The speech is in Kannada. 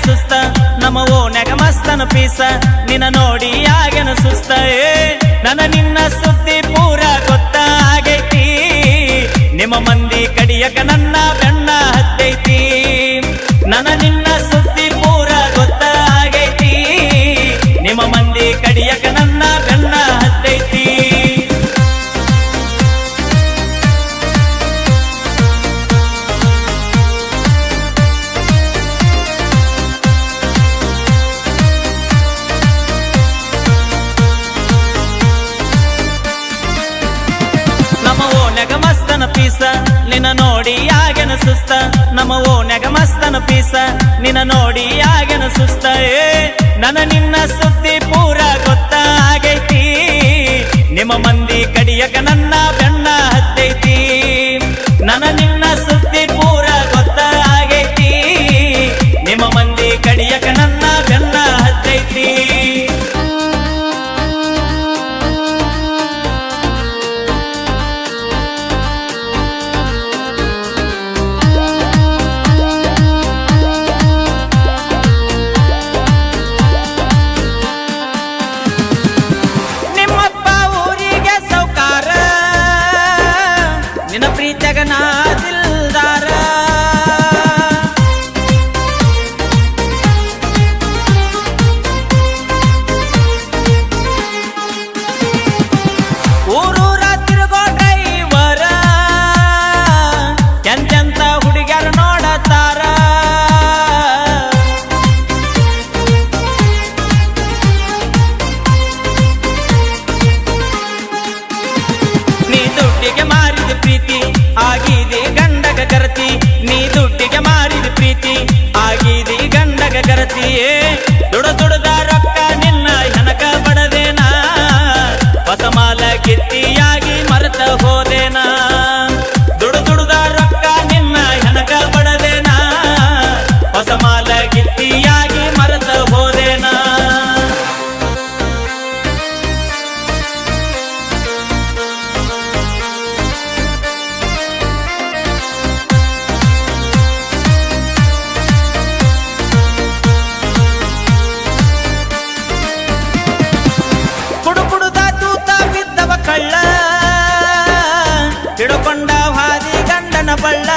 ಸುಸ್ತ ನಮ್ಮ ಓನ್ಯಾಗ ಮಸ್ತನ ಪೀಸ ನಿನ್ನ ನೋಡಿ ಆಗೇನ ಸುಸ್ತ ನನ್ನ ನಿನ್ನ ಸುದ್ದಿ ಪೂರ ಗೊತ್ತಾಗೈತಿ ನಿಮ್ಮ ಮಂದಿ ಕಡಿಯಕ ನನ್ನ ಬೆನ್ನ ಹತ್ತೈತಿ ನನ್ನ ನಿನ್ನ ಸುದ್ದಿ ಪೂರ ಗೊತ್ತಾಗೈತಿ ನಿಮ್ಮ ಮಂದಿ ಕಡಿಯಕ ನನ್ನ ಬೆನ್ನ ಹತ್ತೈತಿ ಮಸ್ತನ ಪೀಸ ನಿನ್ನ ನೋಡಿ ಆಗೇನ ಸುಸ್ತ ನಮ್ಮ ಓನ್ಯಾಗ ಮಸ್ತನ ಪೀಸ ನಿನ್ನ ನೋಡಿ ಆಗೇನ ಸುಸ್ತ ನನ್ನ ನಿನ್ನ ಸುದ್ದಿ ಪೂರ ಗೊತ್ತಾಗೈತಿ ನಿಮ್ಮ ಮಂದಿ ಕಡಿಯಕ ನನ್ನ ಬೆನ್ನ ಹತ್ತೈತಿ ನನ್ನ ನಿನ್ನ ಸುದ್ದಿ ಪೂರ ಗೊತ್ತಾಗೈತಿ ನಿಮ್ಮ ಮಂದಿ ಕಡಿಯಕ ನನ್ನ ಬೆನ್ನ ಹತ್ತೈತಿ ನಿನ್ನ ಪ್ರೀತಿಯಾಗ ನಾ ದಿಲ್ದಾರ ಊರೂರ ತಿರುಗೋ ಡ್ರೈವರ ಎಂತೆಂತ ಹುಡುಗ್ಯಾರ ನೋಡತಾರ ನೀ ದುಡ್ಡಿಗೆ ಮಾರಿದ ಪ್ರೀತಿ ಆಗಿದೆ ಗಂಡಗ ಕರತಿ ನೀ ದುಡ್ಡಿಗೆ ಮಾರಿದ ಪ್ರೀತಿ ಆಗಿದೆ ಗಂಡಗ ಕರತಿಯೇ ದುಡದ ರೊಕ್ಕ ನಿನ್ನ ಹೆನಕ ಬಡದೇನಾ ಹೊಸ ಮಾಲ ಗಿತ್ತಿಯಾಗಿ ಮರೆತ ಹೋದೇನಾ ದುಡದ ರೊಕ್ಕ ನಿನ್ನ ಹೆನಕ ಬಡದೇನಾ ಹೊಸ ಮಾಲ ಗಿತ್ತಿಯಾಗಿ ಮರೆತ ಹೋದೇನಾ ಕಳ್ಳ ಹಿಡುಕೊಂಡ ಹಾದಿ ಗಂಡನ ಬಳ್ಳ